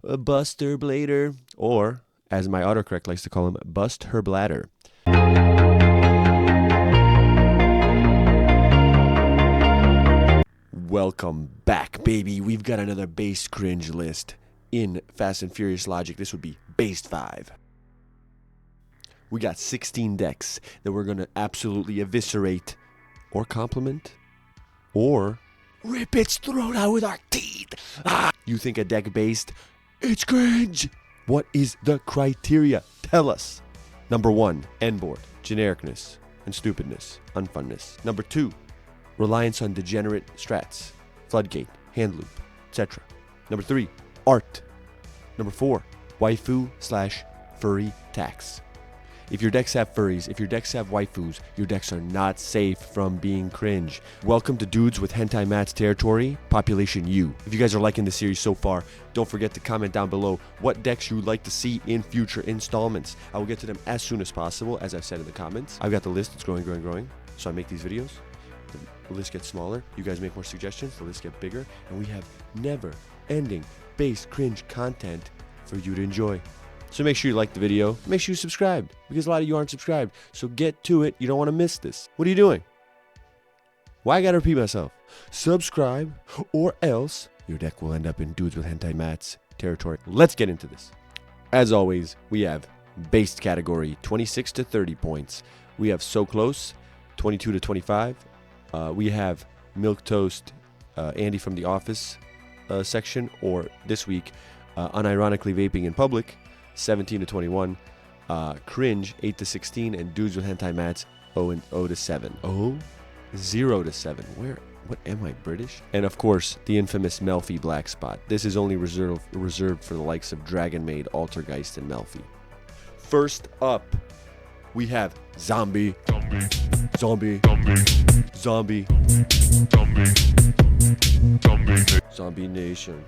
Buster Blader, or as my autocorrect likes to call him, Bust Her Bladder. Welcome back, baby. We've got another base cringe list in Fast and Furious logic. This would be base 5. We got 16 decks that we're going to absolutely eviscerate or compliment or rip its throat out with our teeth. You think a deck based? It's cringe. What is the criteria? Tell us. Number 1, end board, genericness and stupidness, unfunness. Number 2, reliance on degenerate strats, floodgate, hand loop, etc. Number 3, art. Number 4, waifu/furry tax. If your decks have furries, if your decks have waifus, your decks are not safe from being cringe. Welcome to Dudes with Hentai Mats territory, population U. If you guys are liking the series so far, don't forget to comment down below what decks you would like to see in future installments. I will get to them as soon as possible, as I've said in the comments. I've got the list, it's growing, so I make these videos. The list gets smaller, you guys make more suggestions, the list gets bigger, and we have never-ending base cringe content for you to enjoy. So make sure you like the video, make sure you subscribe, because a lot of you aren't subscribed, so get to it, you don't want to miss this. What are you doing? Why I gotta repeat myself? Subscribe, or else your deck will end up in Dudes with Hentai Mats territory. Let's get into this. As always, we have base category, 26 to 30 points. We have So Close, 22 to 25. We have Milquetoast, Andy from The Office section, or this week, unironically vaping in public, 17 to 21. cRInGe, 8 to 16, and Dudes with Hentai Mats, 0 to 7. 0 to 7. What am I, British? And of course, the infamous Melfi Black Spot. This is only reserved for the likes of Dragon Maid, Altergeist, and Melfi. First up, we have Zombie Nation.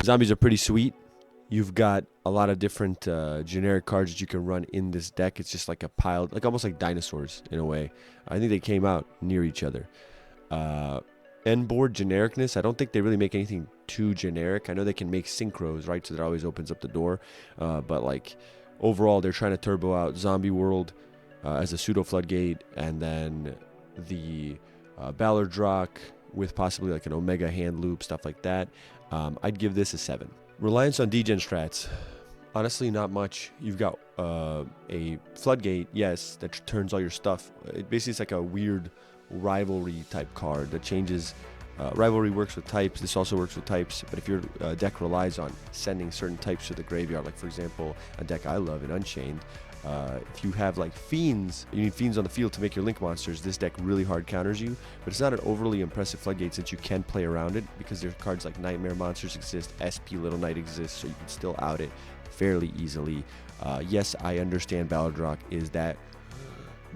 Zombies are pretty sweet. You've got a lot of different generic cards that you can run in this deck. It's just like a pile, like almost like dinosaurs in a way. I think they came out near each other. End board genericness, I don't think they really make anything too generic. I know they can make synchros, right? So that always opens up the door. But like overall, they're trying to turbo out Zombie World as a pseudo floodgate, and then the Ballardrock with possibly like an Omega hand loop, stuff like that. I'd give this a 7. Reliance on degen strats. Honestly, not much. You've got a floodgate, yes, that turns all your stuff. It basically is like a weird rivalry type card that changes. Rivalry works with types. This also works with types. But if your deck relies on sending certain types to the graveyard, like for example, a deck I love in Unchained, if you have like fiends, you need fiends on the field to make your link monsters, this deck really hard counters you. But it's not an overly impressive floodgate since you can play around it, because there's cards like Nightmare Monsters exist, SP Little Knight exists, so you can still out it fairly easily. Yes, I understand Ballardrock is that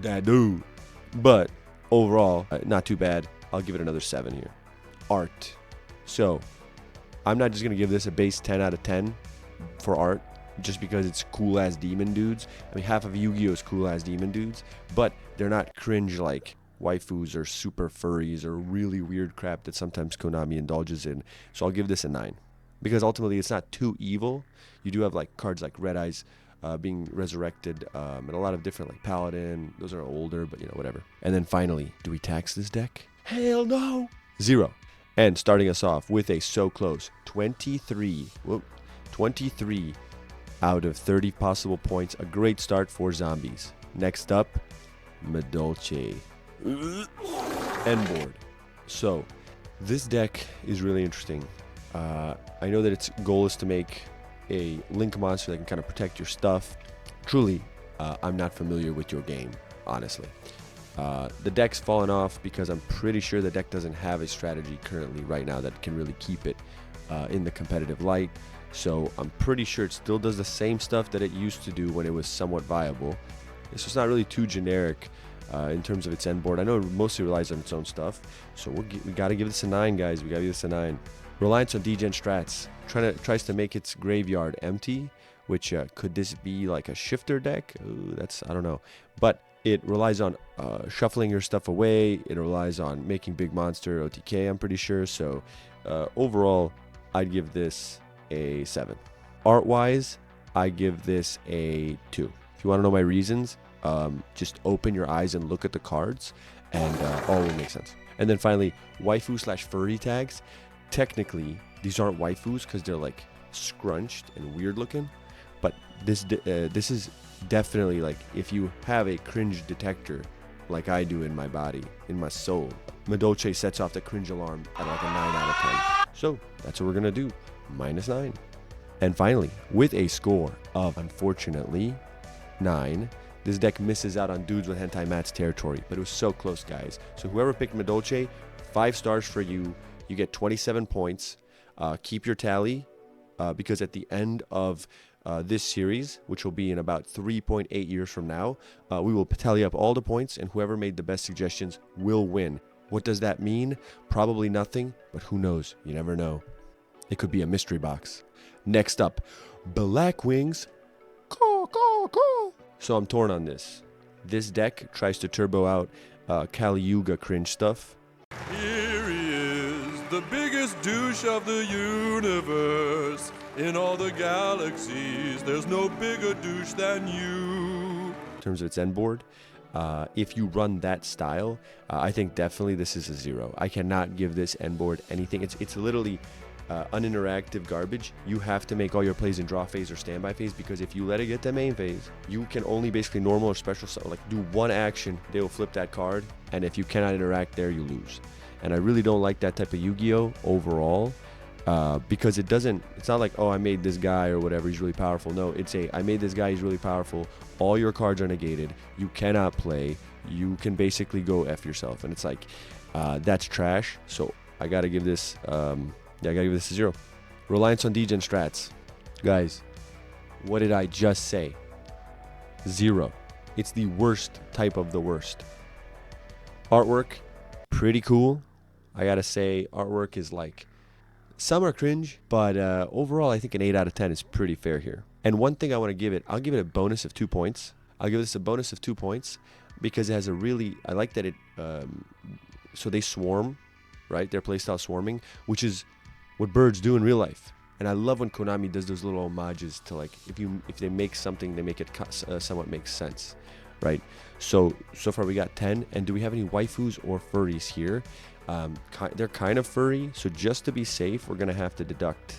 dude, but overall, not too bad. I'll give it another 7 here. Art. So, I'm not just going to give this a base 10 out of 10 for art, just because it's cool-ass demon dudes. I mean, half of Yu-Gi-Oh! Is cool-ass demon dudes, but they're not cringe like waifus or super furries or really weird crap that sometimes Konami indulges in. So I'll give this a 9. Because ultimately, it's not too evil. You do have like cards like Red Eyes being resurrected, and a lot of different like Paladin. Those are older, but you know, whatever. And then finally, do we tax this deck? Hell no! 0. And starting us off with a So Close, 23 out of 30 possible points. A great start for zombies. Next up, madolche. End board. So, this deck is really interesting. I know that its goal is to make a link monster that can kind of protect your stuff. Truly, I'm not familiar with your game, honestly. The deck's fallen off because I'm pretty sure the deck doesn't have a strategy currently right now that can really keep it in the competitive light. So I'm pretty sure it still does the same stuff that it used to do when it was somewhat viable. So it's not really too generic in terms of its end board. I know it mostly relies on its own stuff. So we got to give this a 9, guys. We got to give this a 9. Reliance on degen strats. Tries to make its graveyard empty, which could this be like a shifter deck? Ooh, I don't know. But It relies on shuffling your stuff away. It relies on making big monster OTK, I'm pretty sure. So overall, I'd give this a 7. Art-wise, I give this a 2. If you want to know my reasons, just open your eyes and look at the cards, and all will make sense. And then finally, waifu/furry tags. Technically, these aren't waifus because they're like scrunched and weird looking. But this is definitely like, if you have a cringe detector like I do in my body, in my soul, Madolche sets off the cringe alarm at like a 9 out of 10. So that's what we're gonna do, -9. And finally, with a score of, unfortunately, 9, this deck misses out on dudes with hentai mats territory, but it was so close, guys. So whoever picked Madolche, 5 stars for you. You get 27 points. Keep your tally, because at the end of this series, which will be in about 3.8 years from now, we will tally up all the points, and whoever made the best suggestions will win. What does that mean? Probably nothing, but who knows? You never know. It could be a mystery box. Next up, Blackwings. So I'm torn on this. This deck tries to turbo out Kali Yuga cringe stuff. Here he is, the biggest douche of the universe. In all the galaxies, there's no bigger douche than you. In terms of its end board, if you run that style, I think definitely this is a 0. I cannot give this end board anything. It's literally uninteractive garbage. You have to make all your plays in draw phase or standby phase, because if you let it get to main phase, you can only basically normal or special, like do one action, they will flip that card, and if you cannot interact there, you lose. And I really don't like that type of Yu-Gi-Oh overall, because it's not like, oh, I made this guy or whatever, he's really powerful. No, I made this guy, he's really powerful, all your cards are negated, you cannot play, you can basically go F yourself, and it's like, that's trash. So I gotta give this I gotta give this a 0. Reliance on degen strats. Guys, what did I just say? 0. It's the worst type of the worst. Artwork, pretty cool. I gotta say, artwork is like, some are cringe, but overall I think an 8 out of 10 is pretty fair here. And one thing I want to give it, I'll give it a bonus of 2 points. I'll give this a bonus of 2 points because it has a really, I like that it, so they swarm, right? Their playstyle swarming, which is what birds do in real life. And I love when Konami does those little homages to, like, if they make something, they make it somewhat make sense, right? So far we got 10. And do we have any waifus or furries here? They're kind of furry, so just to be safe, we're gonna have to deduct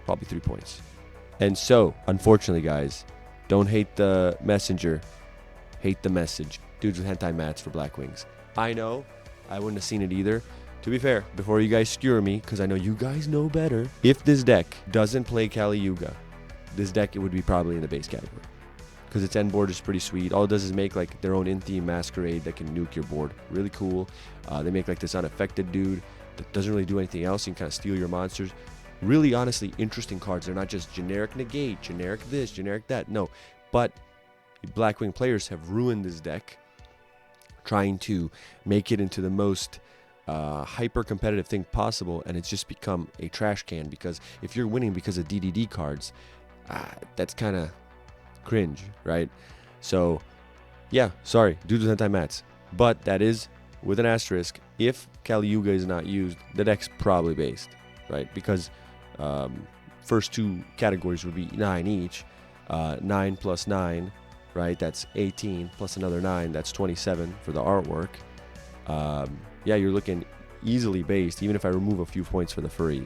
probably 3 points. And so, unfortunately, guys, don't hate the messenger, hate the message. Dudes with hentai mats for Blackwings. I know, I wouldn't have seen it either. To be fair, before you guys skewer me, because I know you guys know better, if this deck doesn't play Kali Yuga, this deck, it would be probably in the base category. Because its end board is pretty sweet. All it does is make like their own in-theme masquerade that can nuke your board. Really cool. They make like this unaffected dude that doesn't really do anything else. You can kind of steal your monsters. Really, honestly, interesting cards. They're not just generic negate, generic this, generic that. No, but Blackwing players have ruined this deck, trying to make it into the most hyper competitive thing possible, and it's just become a trash can. Because if you're winning because of DDD cards, that's kind of cringe, right? So yeah, sorry, dudes with hentai mats, but that is with an asterisk. If Kali Yuga is not used, the deck's probably based, right? Because first 2 categories would be 9 each. 9 plus 9, right? That's 18 plus another 9, that's 27 for the artwork. Yeah, you're looking easily based, even if I remove a few points for the furry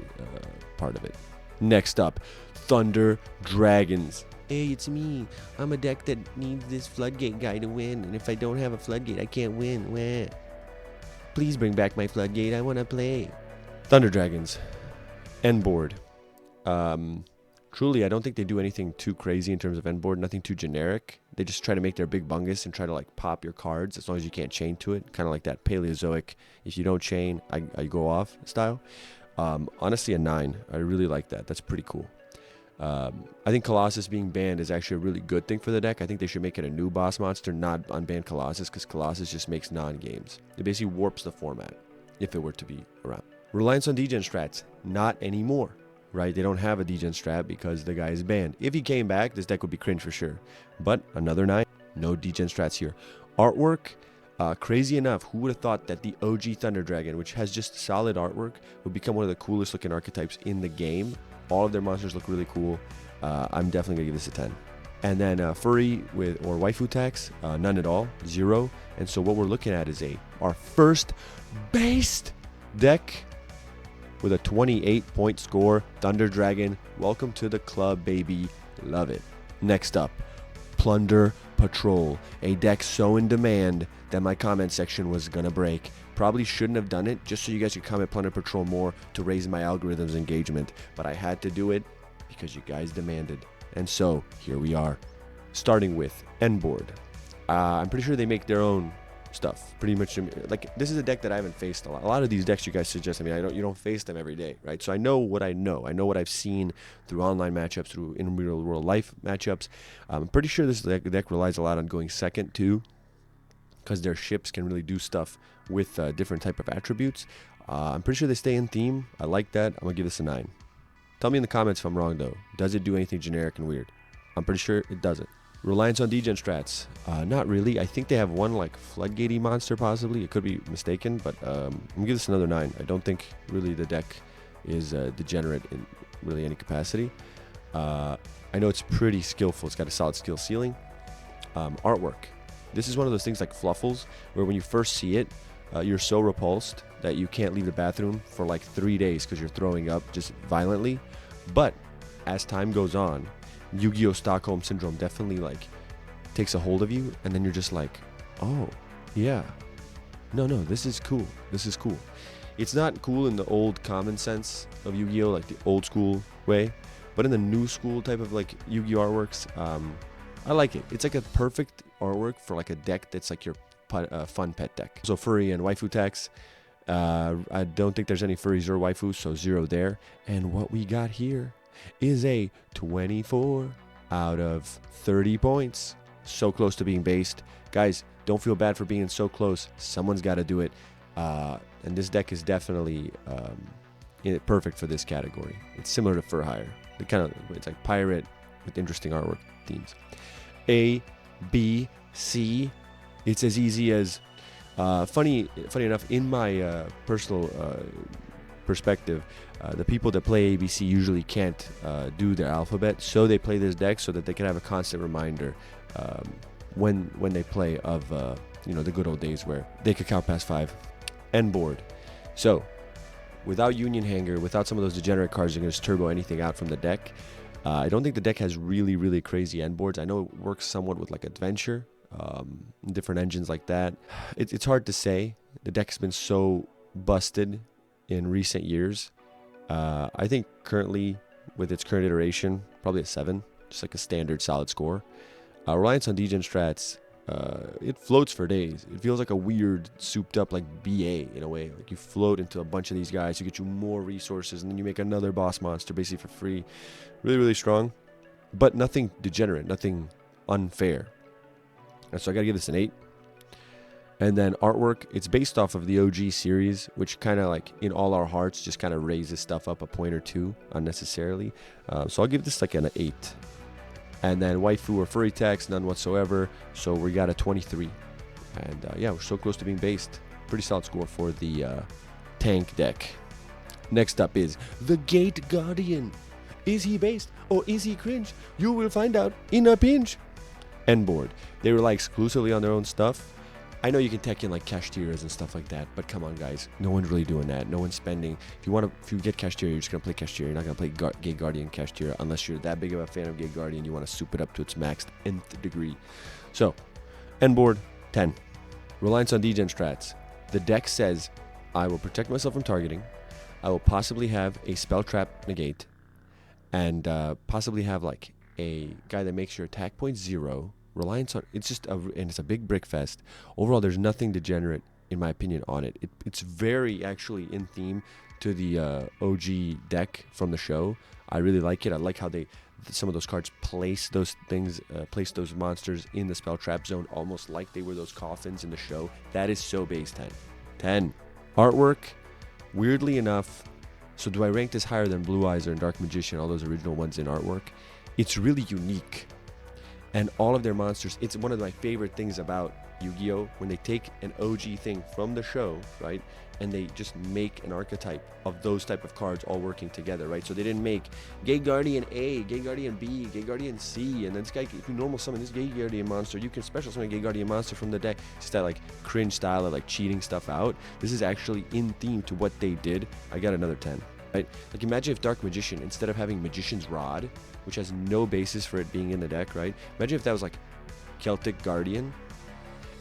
part of it. Next up, Thunder Dragons. Hey, it's me. I'm a deck that needs this Floodgate guy to win, and if I don't have a Floodgate, I can't win. Wah. Please bring back my Floodgate. I want to play. Thunder Dragons. End board. Truly, I don't think they do anything too crazy in terms of end board. Nothing too generic. They just try to make their big bungus and try to like pop your cards as long as you can't chain to it. Kind of like that Paleozoic, if you don't chain, I go off style. Honestly, a 9. I really like that. That's pretty cool. I think Colossus being banned is actually a really good thing for the deck. I think they should make it a new boss monster, not unban Colossus, because Colossus just makes non-games. It basically warps the format if it were to be around. Reliance on degen strats, not anymore, right? They don't have a degen strat because the guy is banned. If he came back, this deck would be cringe for sure. But another 9, no degen strats here. Artwork, crazy enough, who would have thought that the OG Thunder Dragon, which has just solid artwork, would become one of the coolest looking archetypes in the game. All of their monsters look really cool. I'm definitely going to give this a 10. And then furry or waifu tax, none at all, 0. And so what we're looking at is our first based deck with a 28-point score. Thunder Dragon, welcome to the club, baby. Love it. Next up, Plunder Patrol, a deck so in demand that my comment section was gonna break. Probably shouldn't have done it, just so you guys could comment Plunder Patrol more to raise my algorithm's engagement, but I had to do it because you guys demanded. And so here we are, starting with End Board. I'm pretty sure they make their own stuff, pretty much. Like, this is a deck that I haven't faced a lot. A lot of these decks you guys suggest, I mean, you don't face them every day, right? So I know what I know. I know what I've seen through online matchups, through in real world life matchups. I'm pretty sure this deck relies a lot on going second too, because their ships can really do stuff with different type of attributes. I'm pretty sure they stay in theme. I like that. I'm gonna give this a 9. Tell me in the comments if I'm wrong though. Does it do anything generic and weird? I'm pretty sure it doesn't. Reliance on degen strats, not really. I think they have one like floodgatey monster possibly. It could be mistaken, but I'm gonna give this another 9. I don't think really the deck is degenerate in really any capacity. I know it's pretty skillful. It's got a solid skill ceiling. Artwork. This is one of those things like Fluffles, where when you first see it, you're so repulsed that you can't leave the bathroom for like 3 days because you're throwing up just violently. But as time goes on, Yugioh Stockholm Syndrome definitely like takes a hold of you, and then you're just like, oh yeah, no, this is cool. This is cool. It's not cool in the old common sense of Yu-Gi-Oh, like the old school way, but in the new school type of like Yu-Gi-Oh artworks, I like it. It's like a perfect artwork for like a deck that's like your fun pet deck. So furry and waifu tax, I don't think there's any furries or waifus, so 0 there. And what we got here is a 24 out of 30 points. So close to being based. Guys, don't feel bad for being so close. Someone's got to do it. And this deck is definitely perfect for this category. It's similar to Fur Hire. It's like pirate with interesting artwork themes. A, B, C. It's as easy as funny enough, in my personal perspective, the people that play ABC usually can't do their alphabet, so they play this deck so that they can have a constant reminder when they play of the good old days where they could count past 5. End board. So without Union Hanger, without some of those degenerate cards that can just turbo anything out from the deck, I don't think the deck has really crazy end boards. I know it works somewhat with like Adventure, different engines like that. It's hard to say. The deck's been so busted in recent years. I think currently, with its current iteration, probably a 7, just like a standard solid score. Reliance on degen strats, it floats for days. It feels like a weird, souped up like BA in a way. Like you float into a bunch of these guys, you get you more resources, and then you make another boss monster basically for free. Really strong, but nothing degenerate, nothing unfair. And so I gotta give this an 8. And then artwork, it's based off of the OG series, which kind of like in all our hearts just kind of raises stuff up a point or 2 unnecessarily. So I'll give this like an 8. And then waifu or furry tax, none whatsoever. So we got a 23. And yeah, we're so close to being based. Pretty solid score for the tank deck. Next up is the Gate Guardian. Is he based or is he cringe? You will find out in a pinch. End board. They rely exclusively on their own stuff. I know you can tech in like Cashtirias and stuff like that, but come on, guys. No one's really doing that. No one's spending. If you get Kashtira, you're just gonna play Kashtira. You're not gonna play Gate Guardian Kashtira unless you're that big of a fan of Gate Guardian. You want to soup it up to its maxed nth degree. So, end board 10. Reliance on degen strats. The deck says, I will protect myself from targeting. I will possibly have a spell trap negate, and possibly have like a guy that makes your attack point 0. Reliance on and it's a big brick fest. Overall, there's nothing degenerate in my opinion on it. It's very actually in theme to the OG deck from the show. I really like it. I like how some of those cards place those things, place those monsters in the spell trap zone, almost like they were those coffins in the show. That is so base 10. 10. Artwork, weirdly enough. So do I rank this higher than Blue Eyes or Dark Magician, all those original ones in artwork? It's really unique. And all of their monsters, it's one of my favorite things about Yu-Gi-Oh, when they take an OG thing from the show, right, and they just make an archetype of those type of cards all working together, right? So they didn't make Gate Guardian A, Gate Guardian B, Gate Guardian C, and then this guy, if you normal summon this Gate Guardian monster, you can special summon Gate Guardian monster from the deck. Just that like cringe style of like cheating stuff out. This is actually in theme to what they did. I got another 10. Right? Like imagine if Dark Magician, instead of having Magician's Rod, which has no basis for it being in the deck, right? Imagine if that was like Celtic Guardian,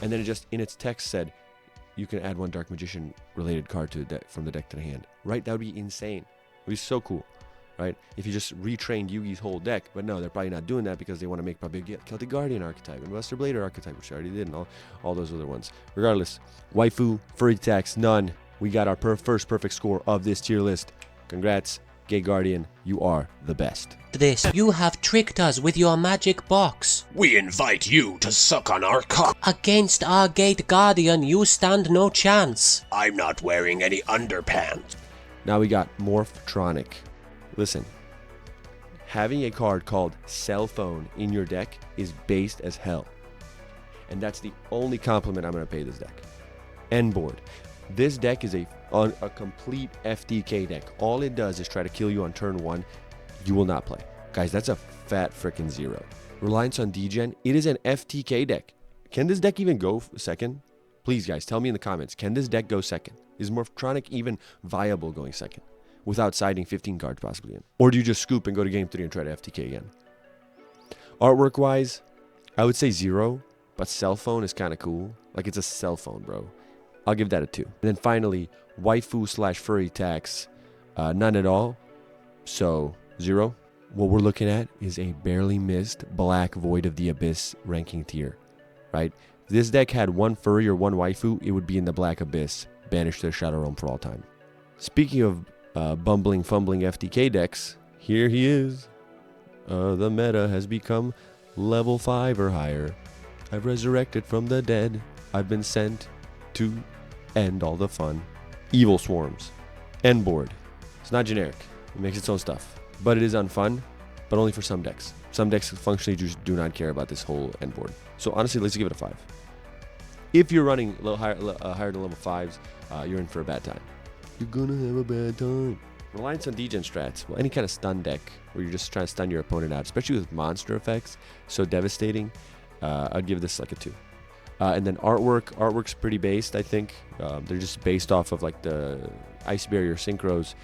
and then it just in its text said, you can add one Dark Magician related card to the deck from the deck to the hand. Right? That would be insane. It would be so cool. Right? If you just retrained Yugi's whole deck. But no, they're probably not doing that because they want to make probably a Celtic Guardian archetype and Buster Blader archetype, which I already did, and all those other ones. Regardless, waifu, furry tax, none. We got our first perfect score of this tier list. Congrats, Gate Guardian. You are the best. This, you have tricked us with your magic box. We invite you to suck on our cock. Against our Gate Guardian, you stand no chance. I'm not wearing any underpants. Now we got Morphtronic. Listen, having a card called Cell Phone in your deck is based as hell. And that's the only compliment I'm going to pay this deck. End board. This deck is a complete FTK deck. All it does is try to kill you on turn 1. You will not play. Guys, that's a fat freaking 0. Reliance on degen. It is an FTK deck. Can this deck even go second? Please, guys, tell me in the comments. Can this deck go second? Is Morphtronic even viable going second? Without siding 15 cards possibly in? Or do you just scoop and go to game 3 and try to FTK again? Artwork-wise, I would say 0. But Cell Phone is kind of cool. Like, it's a cell phone, bro. I'll give that a 2. And then finally, waifu/furry tax, none at all. So 0. What we're looking at is a barely missed Black Void of the Abyss ranking tier, right? If this deck had one furry or one waifu, it would be in the Black Abyss, banished to the Shadow Realm for all time. Speaking of bumbling, fumbling FTK decks, here he is. The meta has become level 5 or higher. I've resurrected from the dead. I've been sent to end all the fun. Evilswarms. End board. It's not generic. It makes its own stuff. But it is unfun, but only for some decks. Some decks functionally just do not care about this whole end board. So honestly, let's give it a 5. If you're running a little higher than level 5s, you're in for a bad time. You're gonna have a bad time. Reliance on degen strats. Well, any kind of stun deck where you're just trying to stun your opponent out, especially with monster effects, so devastating, I'd give this like a 2. And then artwork's pretty based, I think. They're just based off of like the Ice Barrier Synchros,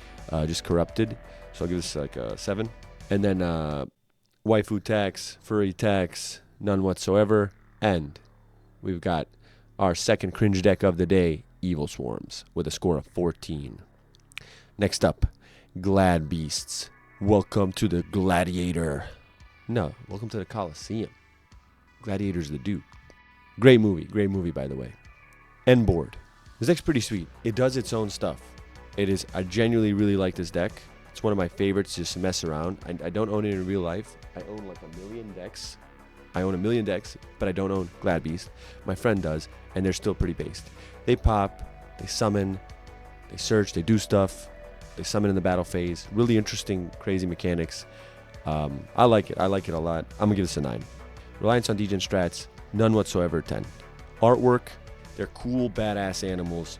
just corrupted. So I'll give this like a 7. And then waifu tax, furry tax, none whatsoever. And we've got our second cringe deck of the day, Evilswarms, with a score of 14. Next up, Glad Beasts. Welcome to the Gladiator. No, welcome to the Coliseum. Gladiator's the Duke. Great movie by the way. End board. This deck's pretty sweet. It does its own stuff. I genuinely really like this deck. It's one of my favorites to just mess around. I don't own it in real life. I own like a million decks. But I don't own Glad Beast. My friend does, and they're still pretty based. They pop, they summon, they search, they do stuff. They summon in the battle phase. Really interesting, crazy mechanics. I like it. I like it a lot. I'm going to give this a 9. Reliance on degen strats, none whatsoever, 10. Artwork, they're cool, badass animals.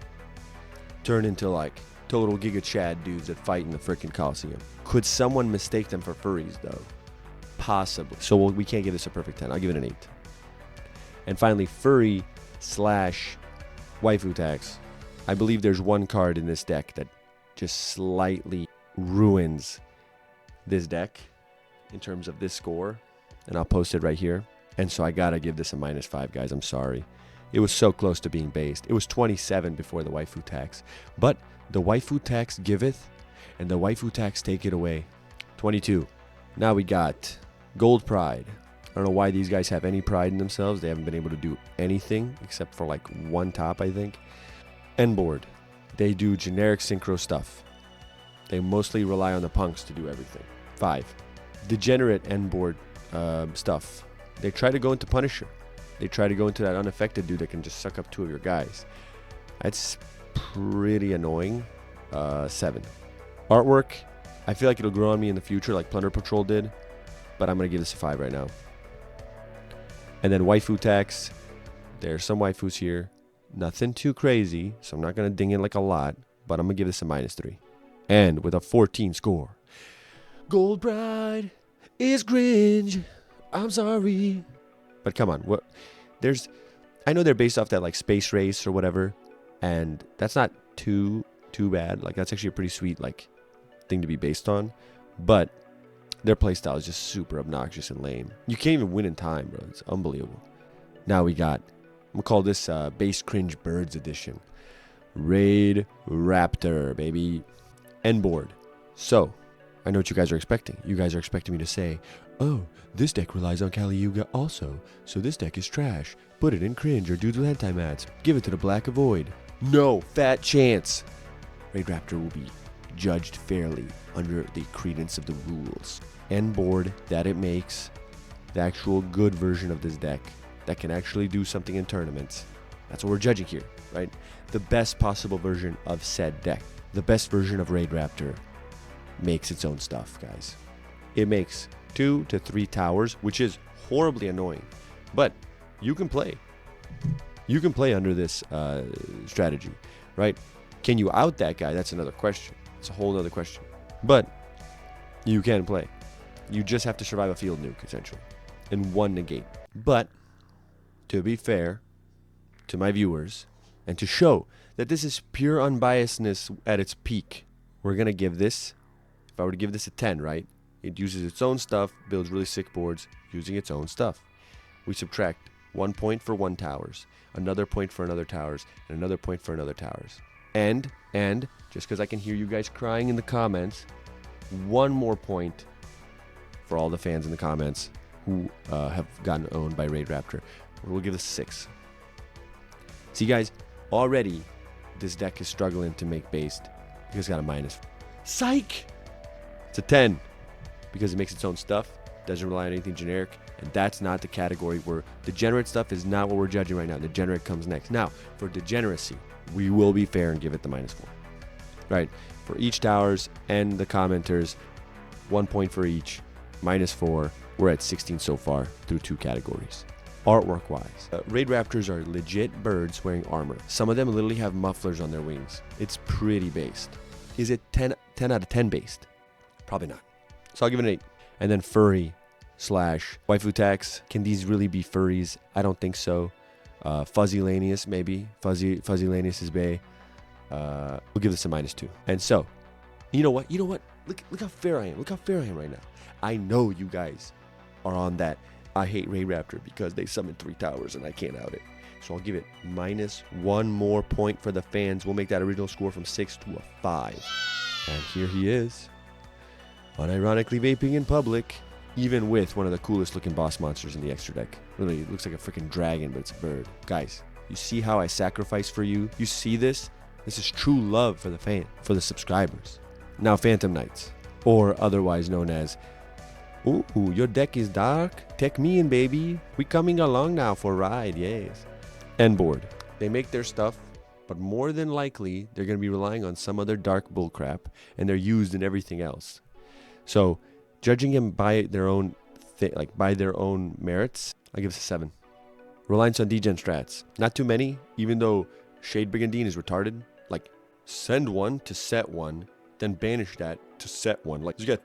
Turn into like total Giga Chad dudes that fight in the freaking Coliseum. Could someone mistake them for furries, though? Possibly. So we can't give this a perfect 10. I'll give it an 8. And finally, furry / waifu tax. I believe there's one card in this deck that just slightly ruins this deck in terms of this score. And I'll post it right here. And so I gotta give this a -5, guys. I'm sorry. It was so close to being based. It was 27 before the waifu tax. But the waifu tax giveth, and the waifu tax take it away. 22. Now we got Gold Pride. I don't know why these guys have any pride in themselves. They haven't been able to do anything except for like one top, I think. End board. They do generic synchro stuff. They mostly rely on the punks to do everything. 5. Degenerate end board stuff. They try to go into Punisher. They try to go into that unaffected dude that can just suck up 2 of your guys. That's pretty annoying. 7. Artwork, I feel like it'll grow on me in the future like Plunder Patrol did, but I'm going to give this a 5 right now. And then waifu tax, There's some waifus here. Nothing too crazy, so I'm not going to ding it like a lot, but I'm going to give this a -3. And with a 14 score. Gold Bride is cringe. I'm sorry. But come on, what? I know they're based off that like space race or whatever, and that's not too bad. Like that's actually a pretty sweet like thing to be based on, but their playstyle is just super obnoxious and lame. You can't even win in time, bro. It's unbelievable. Now we got, I'm gonna call this base cringe birds edition. Raidraptor, baby. End board. So, I know what you guys are expecting. You guys are expecting me to say, oh, this deck relies on Kali Yuga also, so this deck is trash. Put it in cringe or dudes with hentai mats. Give it to the Black Avoid. No fat chance. Raidraptor will be judged fairly under the credence of the rules. End board that it makes, the actual good version of this deck that can actually do something in tournaments. That's what we're judging here, right? The best possible version of said deck. The best version of Raidraptor makes its own stuff, guys. It makes 2 to 3 towers, which is horribly annoying, but you can play. You can play under this strategy, right? Can you out that guy? That's another question. It's a whole other question. But you can play. You just have to survive a field nuke, essentially, and 1 negate. But to be fair to my viewers, and to show that this is pure unbiasedness at its peak, we're going to give this, if I were to give this a 10, right? It uses its own stuff, builds really sick boards using its own stuff. We subtract 1 point for 1 towers, another point for another towers, and another point for another towers. And just because I can hear you guys crying in the comments, 1 more point for all the fans in the comments who have gotten owned by Raidraptor. We'll give this 6. See, guys, already this deck is struggling to make based because it's got a minus. Psych! It's a 10 because it makes its own stuff, doesn't rely on anything generic, and that's not the category where degenerate stuff is not what we're judging right now. Degenerate comes next. Now, for degeneracy, we will be fair and give it the -4. Right? For each towers and the commenters, 1 point for each, -4. We're at 16 so far through 2 categories. Artwork wise, Raidraptors are legit birds wearing armor. Some of them literally have mufflers on their wings. It's pretty based. Is it 10 out of 10 based? Probably not. So I'll give it an 8. And then furry / waifu tax. Can these really be furries? I don't think so. Fuzzy Lanius, maybe. Fuzzy Lanius is bae. We'll give this a -2. And so, you know what? Look how fair I am. Look how fair I am right now. I know you guys are on that. I hate Raidraptor because they summoned 3 towers and I can't out it. So I'll give it -1 more point for the fans. We'll make that original score from 6 to a 5. And here he is, unironically vaping in public, even with one of the coolest looking boss monsters in the extra deck. Literally, it looks like a freaking dragon, but it's a bird. Guys, you see how I sacrifice for you? You see this? This is true love for the fan, for the subscribers. Now, Phantom Knights, or otherwise known as, ooh, your deck is dark? Take me in, baby. We coming along now for a ride, yes. End board. They make their stuff, but more than likely, they're going to be relying on some other dark bullcrap, and they're used in everything else. So, judging them by their own by their own merits, I give it a 7. Reliance on degen strats. Not too many, even though Shade Brigandine is retarded. Like, send 1 to set 1, then banish that to set 1. Like, you get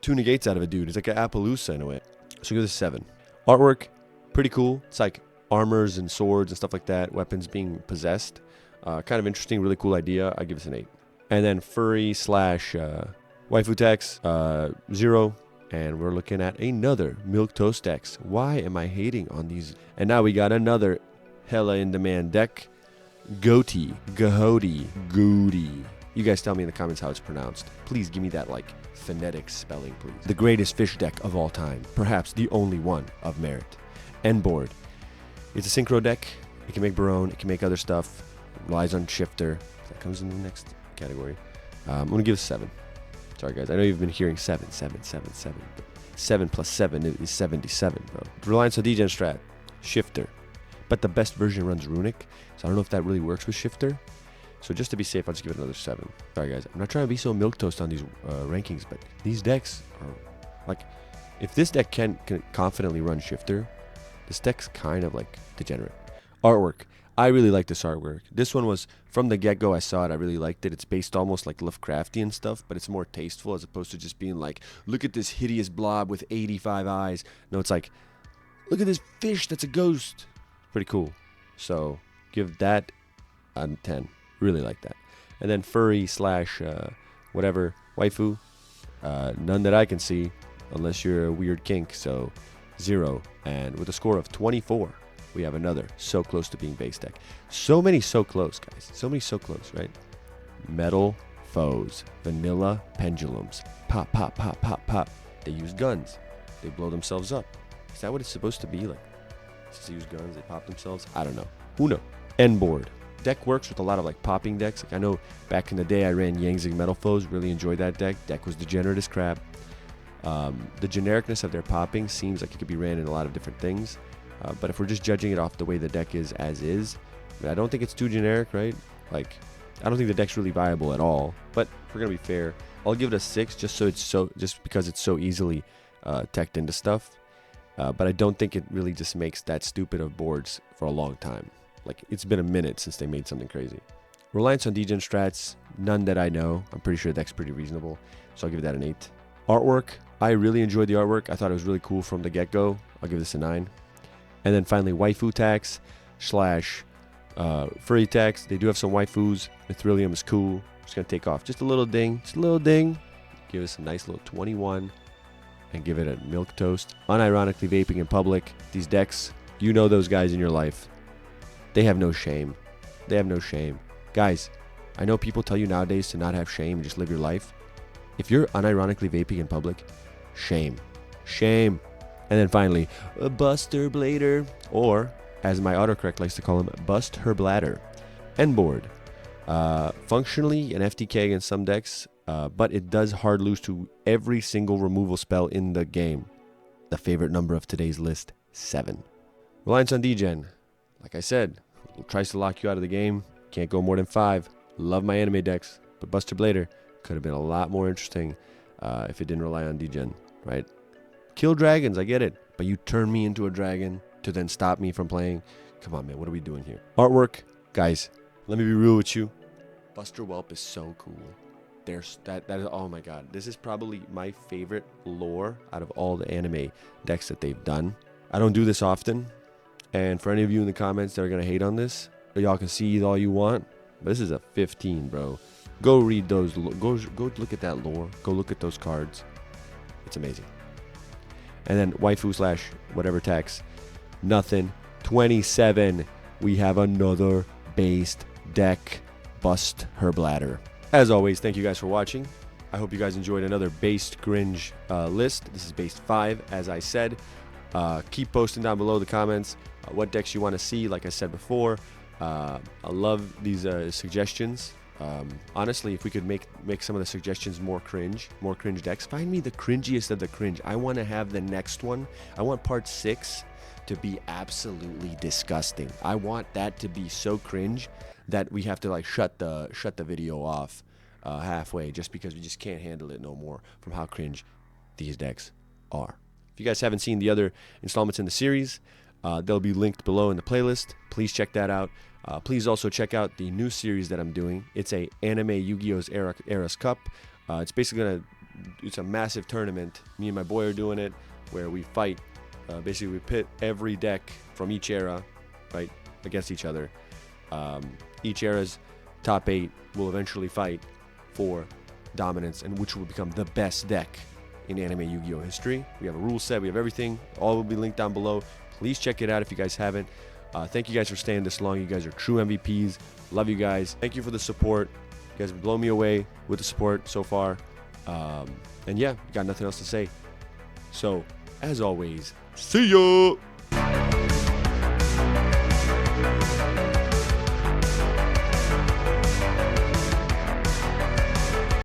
2 negates out of a dude. It's like an Appaloosa in a way. So give this a 7. Artwork, pretty cool. It's like armors and swords and stuff like that. Weapons being possessed. Kind of interesting, really cool idea. I give this an 8. And then furry / waifu text, 0. And we're looking at another milquetoast text. Why am I hating on these? And now we got another hella in demand deck. Goatee, Goatee. You guys tell me in the comments how it's pronounced. Please give me that phonetic spelling, please. The greatest fish deck of all time. Perhaps the only one of merit. End board. It's a synchro deck. It can make Barone. It can make other stuff. It relies on shifter. That comes in the next category. I'm going to give it a 7. Sorry, guys. I know you've been hearing 7. But 7 plus 7 is 77, bro. Reliance on degen strat. Shifter. But the best version runs Runic. So I don't know if that really works with shifter. So just to be safe, I'll just give it another 7. Sorry, guys. I'm not trying to be so milquetoast on these rankings, but these decks are if this deck can confidently run shifter, this deck's kind of degenerate. Artwork. I really like this artwork. This one was, from the get-go, I saw it, I really liked it. It's based almost like Lovecraftian stuff, but it's more tasteful as opposed to just being like, look at this hideous blob with 85 eyes. No, it's like, look at this fish that's a ghost. Pretty cool. So, give that a 10. Really like that. And then furry slash whatever, waifu. None that I can see, unless you're a weird kink, so 0. And with a score of 24, we have another so close to being base deck. So many so close, guys. So many so close, right? Metalfoes, vanilla pendulums. Pop, pop, pop, pop, pop. They use guns. They blow themselves up. Is that what it's supposed to be? Like, just use guns, they pop themselves? I don't know. Who knows? End board. Deck works with a lot of like popping decks. Like I know back in the day I ran Yangzig Metalfoes. Really enjoyed that deck. Deck was degenerate as crap. The genericness of their popping seems like it could be ran in a lot of different things. But if we're just judging it off the way the deck is as is, I don't think it's too generic, right? Like, I don't think the deck's really viable at all. But if we're gonna be fair, I'll give it a 6 just because it's so easily teched into stuff. But I don't think it really just makes that stupid of boards for a long time. Like, it's been a minute since they made something crazy. Reliance on degen strats, none that I know. I'm pretty sure the deck's pretty reasonable, so I'll give that an 8. Artwork, I really enjoyed the artwork. I thought it was really cool from the get-go. I'll give this a 9. And then finally, waifu tax slash furry tax. They do have some waifus. Mithrilium is cool. Just going to take off just a little ding. Just a little ding. Give us a nice little 21. And give it a milquetoast. Unironically vaping in public. These decks, you know those guys in your life. They have no shame. They have no shame. Guys, I know people tell you nowadays to not have shame and just live your life. If you're unironically vaping in public, shame. Shame. And then finally, a Buster Blader, or as my autocorrect likes to call him, Bust Her Bladder. End board. Functionally an FTK against some decks, but it does hard lose to every single removal spell in the game. The favorite number of today's list, 7. Reliance on degen. Like I said, it tries to lock you out of the game. Can't go more than 5. Love my anime decks, but Buster Blader could have been a lot more interesting if it didn't rely on degen, right? Kill dragons, I get it. But you turn me into a dragon to then stop me from playing. Come on, man, what are we doing here? Artwork, guys, let me be real with you. Buster Whelp is so cool. There's that is, oh my god. This is probably my favorite lore out of all the anime decks that they've done. I don't do this often. And for any of you in the comments that are going to hate on this, y'all can see it all you want. But this is a 15, bro. Go read those. Go look at that lore. Go look at those cards. It's amazing. And then waifu slash whatever tax. Nothing. 27. We have another based deck. Bust Her Bladder. As always, thank you guys for watching. I hope you guys enjoyed another based cringe list. This is based 5, as I said. Keep posting down below the comments what decks you want to see. Like I said before, I love these suggestions. Honestly, if we could make some of the suggestions more cringe decks, find me the cringiest of the cringe. I want to have the next one. I want part 6 to be absolutely disgusting. I want that to be so cringe that we have to like shut the video off halfway just because we just can't handle it no more from how cringe these decks are. If you guys haven't seen the other installments in the series, they'll be linked below in the playlist. Please check that out. Please also check out the new series that I'm doing. It's a anime Yu-Gi-Oh's Eras Cup. It's basically it's a massive tournament. Me and my boy are doing it where we fight. Basically, we pit every deck from each era, right, against each other. Each era's top 8 will eventually fight for dominance, and which will become the best deck in anime Yu-Gi-Oh history. We have a rule set. We have everything. All will be linked down below. Please check it out if you guys haven't. Thank you guys for staying this long. You guys are true MVPs. Love you guys. Thank you for the support. You guys have blown me away with the support so far. And yeah, got nothing else to say. So, as always, see ya!